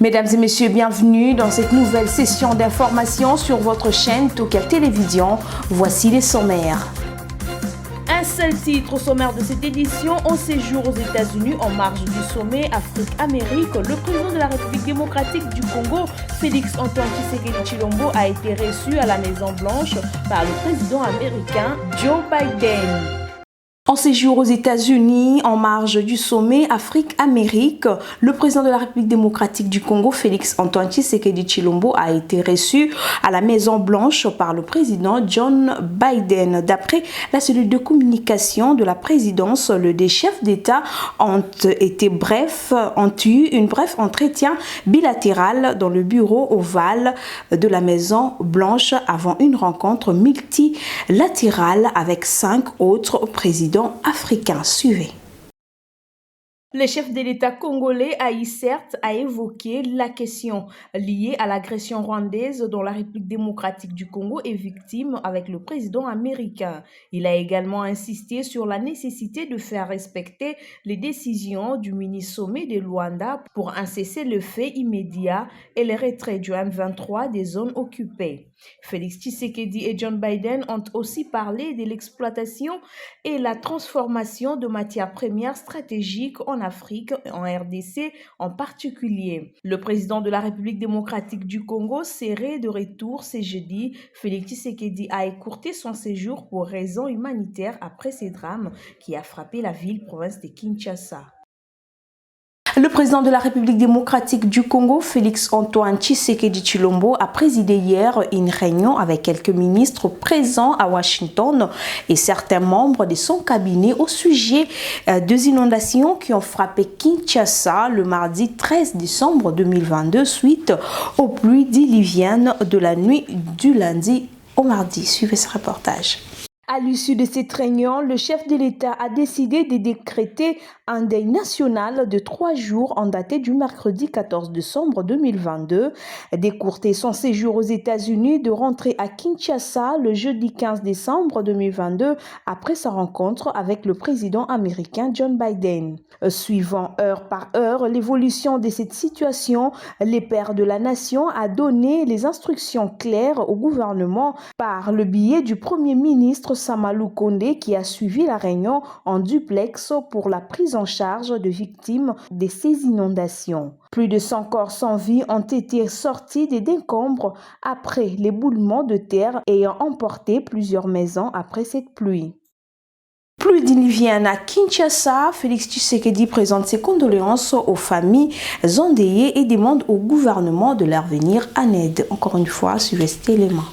Mesdames et messieurs, bienvenue dans cette nouvelle session d'information sur votre chaîne Tokel Télévision. Voici les sommaires. Un seul titre au sommaire de cette édition: au séjour aux États-Unis en marge du sommet Afrique-Amérique, le président de la République démocratique du Congo, Félix Antoine Tshisekedi Tshilombo, a été reçu à la Maison-Blanche par le président américain Joe Biden. En séjour aux États-Unis, en marge du sommet Afrique-Amérique, le président de la République démocratique du Congo, Félix Antoine Tshisekedi Tshilombo, a été reçu à la Maison-Blanche par le président John Biden. D'après la cellule de communication de la présidence, les deux chefs d'État ont eu une bref entretien bilatéral dans le bureau ovale de la Maison-Blanche avant une rencontre multilatérale avec 5 autres présidents africains. Suivez. Le chef de l'État congolais a évoqué la question liée à l'agression rwandaise dont la République démocratique du Congo est victime avec le président américain. Il a également insisté sur la nécessité de faire respecter les décisions du mini-sommet de Luanda pour un cessez-le-feu immédiat et le retrait du M23 des zones occupées. Félix Tshisekedi et John Biden ont aussi parlé de l'exploitation et la transformation de matières premières stratégiques en Afrique et en RDC en particulier. Le président de la République démocratique du Congo serait de retour ce jeudi. Félix Tshisekedi a écourté son séjour pour raisons humanitaires après ces drames qui a frappé la ville-province de Kinshasa. Le président de la République démocratique du Congo, Félix Antoine Tshisekedi Tshilombo, a présidé hier une réunion avec quelques ministres présents à Washington et certains membres de son cabinet au sujet des inondations qui ont frappé Kinshasa le mardi 13 décembre 2022 suite aux pluies diluviennes de la nuit du lundi au mardi. Suivez ce reportage. À l'issue de cette réunion, le chef de l'État a décidé de décréter un deuil national de 3 jours en daté du mercredi 14 décembre 2022, d'écourter son séjour aux États-Unis, de rentrer à Kinshasa le jeudi 15 décembre 2022 après sa rencontre avec le président américain John Biden. Suivant heure par heure l'évolution de cette situation, le père de la nation a donné les instructions claires au gouvernement par le biais du premier ministre Samalou Kondé qui a suivi la réunion en duplex pour la prise en charge de victimes de ces inondations. Plus de 100 corps sans vie ont été sortis des décombres après l'éboulement de terre ayant emporté plusieurs maisons après cette pluie. Pluie diluvienne à Kinshasa, Félix Tshisekedi présente ses condoléances aux familles endeuillées et demande au gouvernement de leur venir en aide. Encore une fois, suivez cet élément.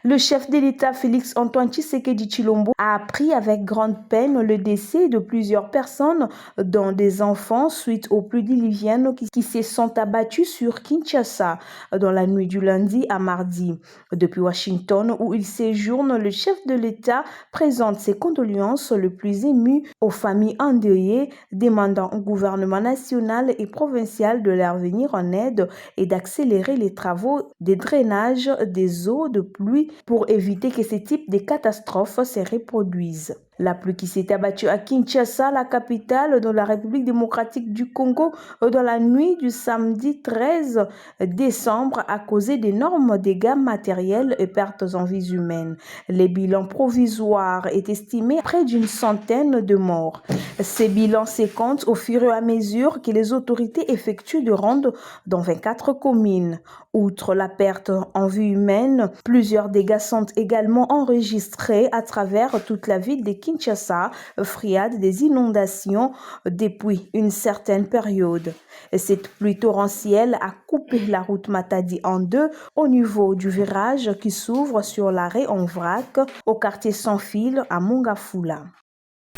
Le chef de l'État Félix Antoine Tshisekedi Tshilombo a appris avec grande peine le décès de plusieurs personnes, dont des enfants, suite aux pluies diluviennes qui se sont abattues sur Kinshasa dans la nuit du lundi à mardi. Depuis Washington, où il séjourne, le chef de l'État présente ses condoléances les plus émues aux familles endeuillées, demandant au gouvernement national et provincial de leur venir en aide et d'accélérer les travaux de drainage des eaux de pluie pour éviter que ce type de catastrophes se reproduisent. La pluie qui s'est abattue à Kinshasa, la capitale de la République démocratique du Congo, dans la nuit du samedi 13 décembre a causé d'énormes dégâts matériels et pertes en vies humaines. Les bilans provisoires est estimé à près d'une centaine de morts. Ces bilans se comptent au fur et à mesure que les autorités effectuent des rondes dans 24 communes. Outre la perte en vie humaine, plusieurs dégâts sont également enregistrés à travers toute la ville de Kinshasa, friade des inondations depuis une certaine période. Cette pluie torrentielle a coupé la route Matadi en deux au niveau du virage qui s'ouvre sur l'arrêt en vrac au quartier sans fil à Mongafula.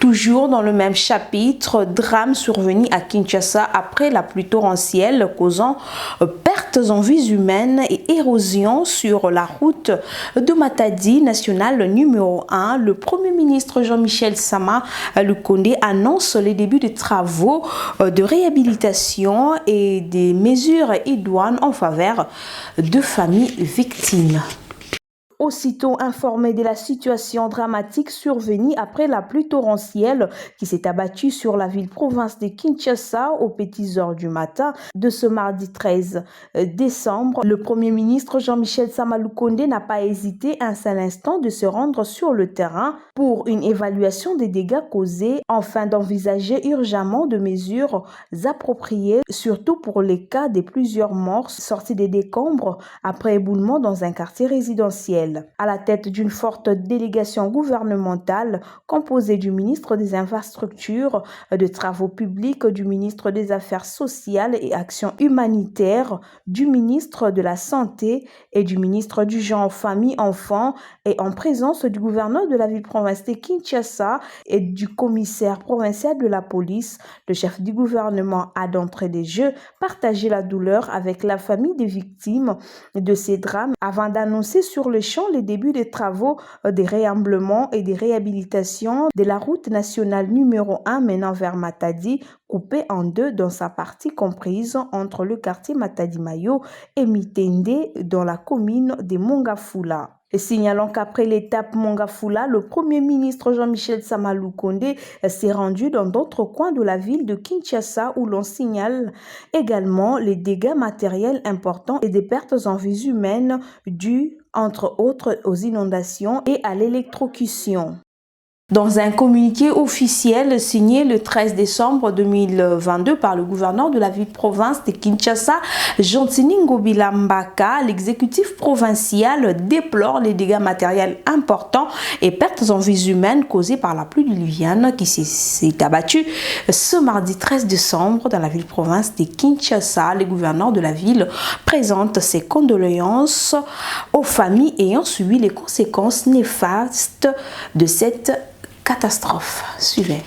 Toujours dans le même chapitre, drame survenu à Kinshasa après la pluie torrentielle causant pertes en vies humaines et érosion sur la route de Matadi nationale numéro 1. Le Premier ministre Jean-Michel Sama Lukonde annonce les débuts des travaux de réhabilitation et des mesures idoines en faveur de familles victimes. Aussitôt informé de la situation dramatique survenue après la pluie torrentielle qui s'est abattue sur la ville-province de Kinshasa aux petites heures du matin de ce mardi 13 décembre, le Premier ministre Jean-Michel Sama-Lukonde n'a pas hésité un seul instant de se rendre sur le terrain pour une évaluation des dégâts causés afin d'envisager urgemment de mesures appropriées, surtout pour les cas de plusieurs morts sortis des décombres après éboulement dans un quartier résidentiel. À la tête d'une forte délégation gouvernementale composée du ministre des Infrastructures, des Travaux publics, du ministre des Affaires sociales et Actions humanitaires, du ministre de la Santé et du ministre du Genre, Famille, Enfants, et en présence du gouverneur de la ville-province de Kinshasa et du commissaire provincial de la police, le chef du gouvernement a d'entrée de jeu partagé la douleur avec la famille des victimes de ces drames avant d'annoncer sur le champ les débuts des travaux de réemblement et de réhabilitation de la route nationale numéro 1 menant vers Matadi, coupée en deux dans sa partie comprise entre le quartier Matadi-Mayo et Mitende dans la commune de Mongafula. Et signalons qu'après l'étape Mongafula, le Premier ministre Jean-Michel Sama-Lukonde s'est rendu dans d'autres coins de la ville de Kinshasa où l'on signale également les dégâts matériels importants et des pertes en vies humaines dues entre autres aux inondations et à l'électrocution. Dans un communiqué officiel signé le 13 décembre 2022 par le gouverneur de la ville-province de Kinshasa, Jontini Ngobila Mbaka, l'exécutif provincial déplore les dégâts matériels importants et pertes en vies humaines causées par la pluie diluvienne qui s'est abattue ce mardi 13 décembre dans la ville-province de Kinshasa. Le gouverneur de la ville présente ses condoléances aux familles ayant subi les conséquences néfastes de cette catastrophe. Suivez.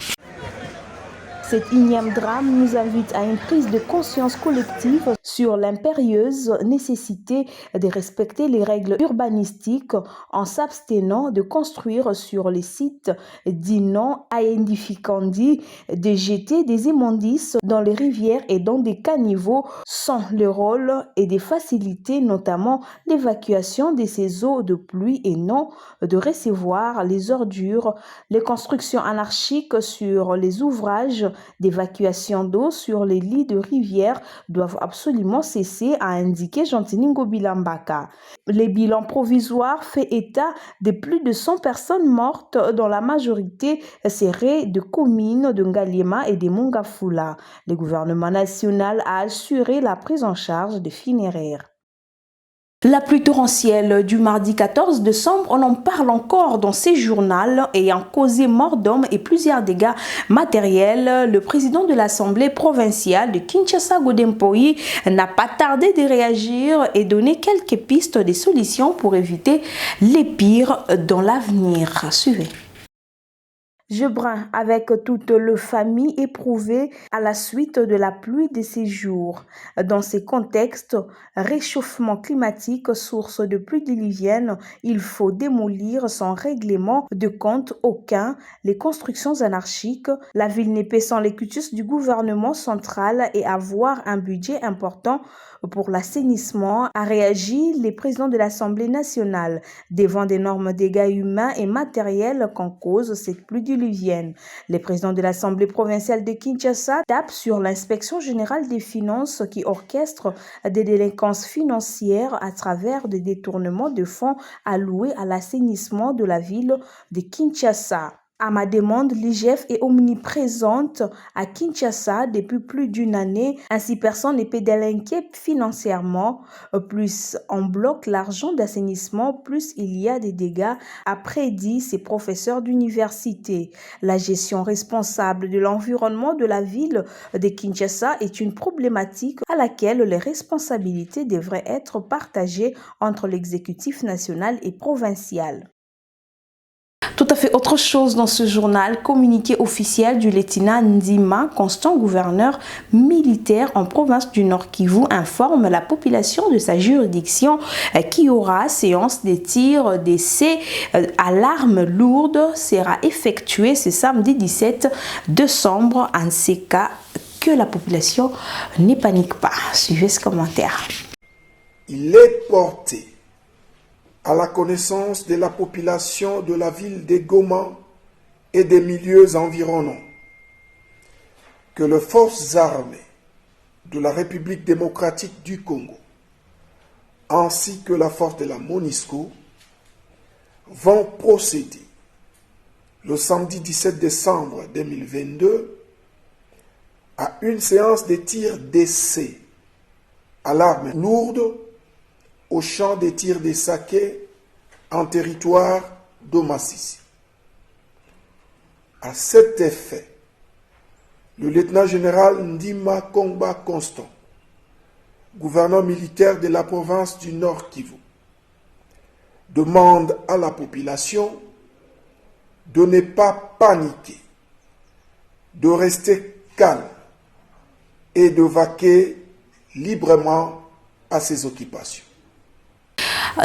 Cet énième drame nous invite à une prise de conscience collective sur l'impérieuse nécessité de respecter les règles urbanistiques en s'abstenant de construire sur les sites dits non aedificandi, de jeter des immondices dans les rivières et dans des caniveaux sans le rôle et de faciliter notamment l'évacuation de ces eaux de pluie et non de recevoir les ordures, les constructions anarchiques sur les ouvrages d'évacuation d'eau sur les lits de rivières doivent absolument cesser, a indiqué Jontini Ngobila Mbaka. Les bilans provisoires fait état de plus de 100 personnes mortes, dont la majorité serait de communes de Ngaliema et de Mongafula. Le gouvernement national a assuré la prise en charge des funéraires. La pluie torrentielle du mardi 14 décembre, on en parle encore dans ces journaux ayant causé mort d'hommes et plusieurs dégâts matériels. Le président de l'Assemblée provinciale de Kinshasa, Godempoyi, n'a pas tardé de réagir et donner quelques pistes de solutions pour éviter les pires dans l'avenir. Suivez. Je brin avec toute la famille éprouvée à la suite de la pluie de ces jours. Dans ces contextes, réchauffement climatique, source de pluie diluvienne, il faut démolir sans règlement de compte aucun les constructions anarchiques. La ville n'est pas sans les cutus du gouvernement central et avoir un budget important pour l'assainissement, a réagi le président de l'Assemblée nationale devant d'énormes dégâts humains et matériels qu'en cause cette pluie diluvienne. Le président de l'Assemblée provinciale de Kinshasa tape sur l'inspection générale des finances qui orchestre des délinquances financières à travers des détournements de fonds alloués à l'assainissement de la ville de Kinshasa. À ma demande, l'IGF est omniprésente à Kinshasa depuis plus d'une année. Ainsi, personne ne peut délinquer financièrement. Plus on bloque l'argent d'assainissement, plus il y a des dégâts, a prédit ces professeurs d'université. La gestion responsable de l'environnement de la ville de Kinshasa est une problématique à laquelle les responsabilités devraient être partagées entre l'exécutif national et provincial. Tout à fait autre chose dans ce journal, communiqué officiel du lieutenant Ndima, constant gouverneur militaire en province du Nord Kivu, informe la population de sa juridiction qui aura séance de tir d'essai à l'arme lourde sera effectuée ce samedi 17 décembre en ces cas que la population ne panique pas. Suivez ce commentaire. Il est porté à la connaissance de la population de la ville de Goma et des milieux environnants que les forces armées de la République démocratique du Congo ainsi que la force de la MONUSCO vont procéder le samedi 17 décembre 2022 à une séance de tir d'essai à l'arme lourde au champ de tir de Saké en territoire de Massissi. À cet effet, le lieutenant-général Ndima Kongba Constant, gouverneur militaire de la province du Nord Kivu, demande à la population de ne pas paniquer, de rester calme et de vaquer librement à ses occupations.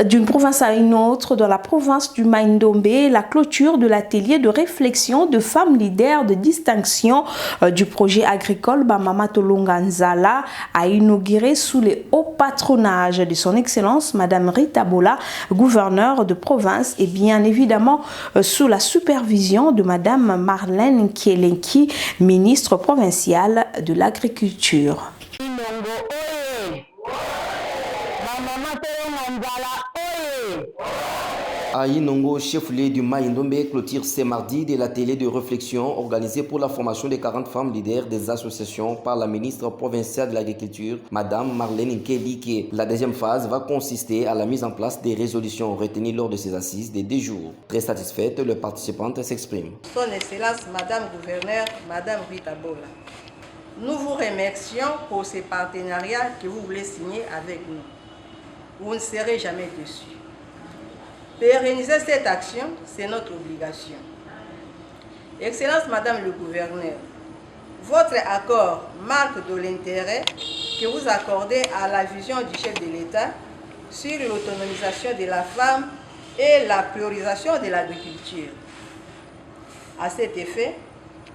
D'une province à une autre, dans la province du Mai-Ndombe, la clôture de l'atelier de réflexion de femmes leaders de distinction du projet agricole Bamama Tolonga Nzala a inauguré sous les hauts patronages de son Excellence Madame Rita Bola, gouverneure de province, et bien évidemment sous la supervision de Madame Marlène Kielenki, ministre provinciale de l'Agriculture. À Inongo, chef-lieu du Mai-Ndombe, clôture ce mardi de l'atelier de réflexion organisé pour la formation des 40 femmes leaders des associations par la ministre provinciale de l'Agriculture, Madame Marlène Nkelike. La deuxième phase va consister à la mise en place des résolutions retenues lors de ces assises de 2 jours. Très satisfaite, les participantes s'expriment. Son Excellence, Madame Gouverneur, Madame Rita Bola, nous vous remercions pour ces partenariats que vous voulez signer avec nous. Vous ne serez jamais déçus. Pérenniser cette action, c'est notre obligation. Excellence Madame le Gouverneur, votre accord marque de l'intérêt que vous accordez à la vision du chef de l'État sur l'autonomisation de la femme et la priorisation de l'agriculture. À cet effet,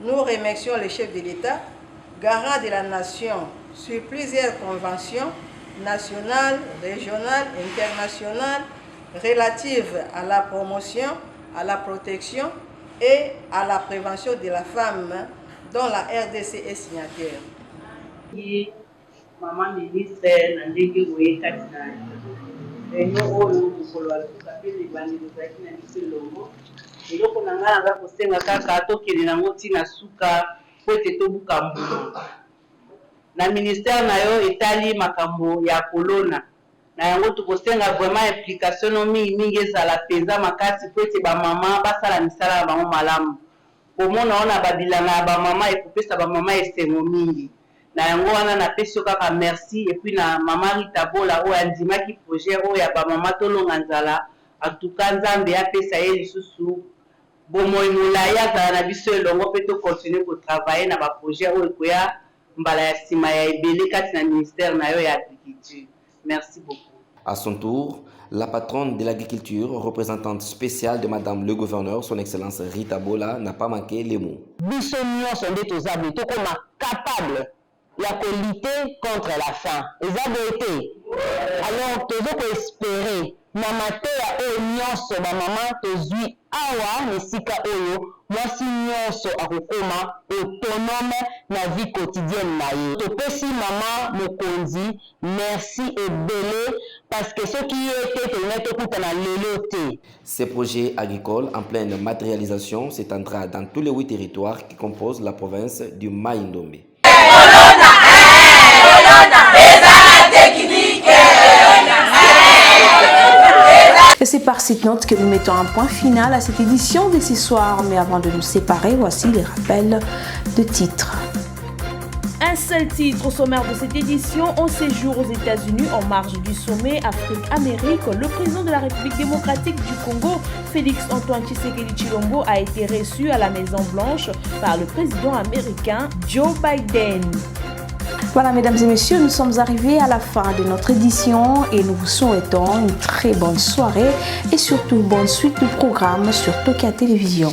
nous remercions le chef de l'État, garant de la nation sur plusieurs conventions nationales, régionales, internationales, relatives à la promotion, à la protection et à la prévention de la femme dont la RDC est signataire. Maman ministre Nandenge Goyeka réunion oyo kukolwa tukapele bandi lozaki na biselongo eloko na nga naza kosenga kaka tokende nango ntina suka po ete tobuka mbuma na ministère na yo etali makambo ya kolona na yango tokosenga vraiment implication no mingi ezala penza makasi po ete bamama basala misala na bango malamu komona ona babilanga ya bamama ekopesa bamama esengo mingi na yango wana napesi yo kaka merci et puis na mama Rita Bola oyo andimaki projet oyo ya bamama Tolonga Nzala atuka Nzambe apesa ye lisusu bomoi molai azala na biso elongo mpe tokontinue kotravaille na baprojet oyo ekoya mbala ya nsima ya ebele kati na ministère na yo ya agriculture. Merci beaucoup. À son tour, la patronne de l'agriculture, représentante spéciale de Madame le Gouverneur, son Excellence Rita Bola, n'a pas manqué les mots. Biso nyonso nde tozali tokoma capable ya lutter contre la faim. Ezabo été. Alors tozoko espérer na mateya oyo nyonso bamama tozwi awa nesika oyo mwasi nyonso akokoma autonome na vie quotidienne na ye. Topesi mama mokonzi merci ebele parce que ce qui était tolinai tokutana lelo te. Ces projets agricoles en pleine matérialisation s'étendra dans tous les 8 territoires qui composent la province du Mai-Ndombe. Et c'est par cette note que nous mettons un point final à cette édition de ce soir. Mais avant de nous séparer, voici les rappels de titres. Un seul titre au sommaire de cette édition: en séjour aux États-Unis en marge du sommet Afrique-Amérique, le président de la République démocratique du Congo, Félix Antoine Tshisekedi Tshilombo, a été reçu à la Maison-Blanche par le président américain Joe Biden. Voilà, mesdames et messieurs, nous sommes arrivés à la fin de notre édition et nous vous souhaitons une très bonne soirée et surtout bonne suite de programmes sur Toka Télévision.